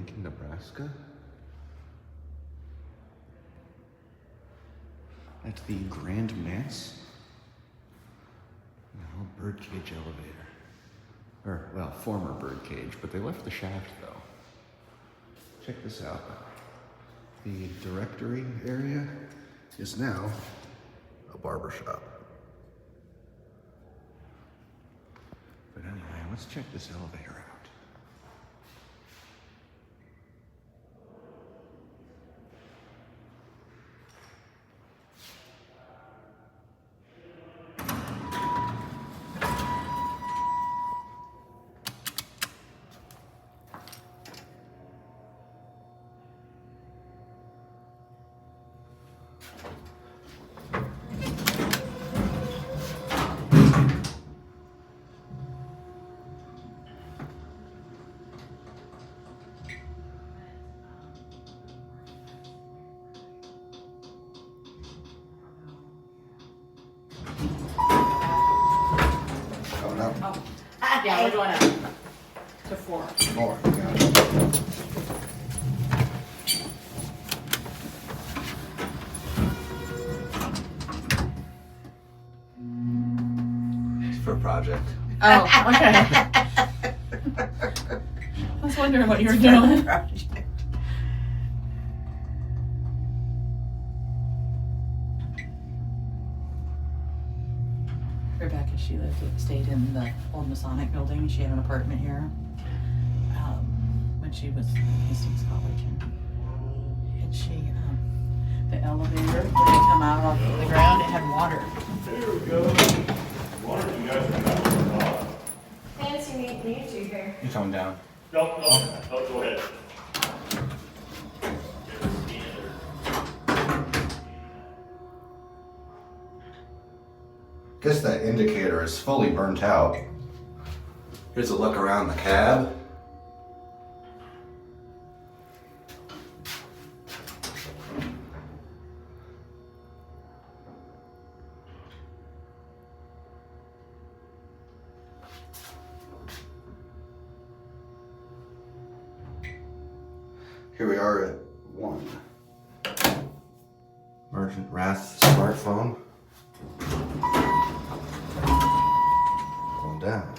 Lincoln, Nebraska. At the Grand Manse. Now, birdcage elevator. Or, well, former birdcage, but they left the shaft though. Check this out. The directory area is now a barber shop. But anyway, let's check this elevator out. Coming up. Oh, yeah, we're going up to 4. More. Yeah. It's for a project. Oh, okay. I was wondering what you were doing. Rebecca, she stayed in the old Masonic building. She had an apartment here when she was in Hastings College. And she, the elevator, when they come out off the ground, it had water. There we go. Wonder you guys are not. Fancy meeting you two here. You coming down? No, go ahead. Guess that indicator is fully burnt out. Here's a look around the cab. Here we are at 1. Merchant Wrath smartphone. Going down.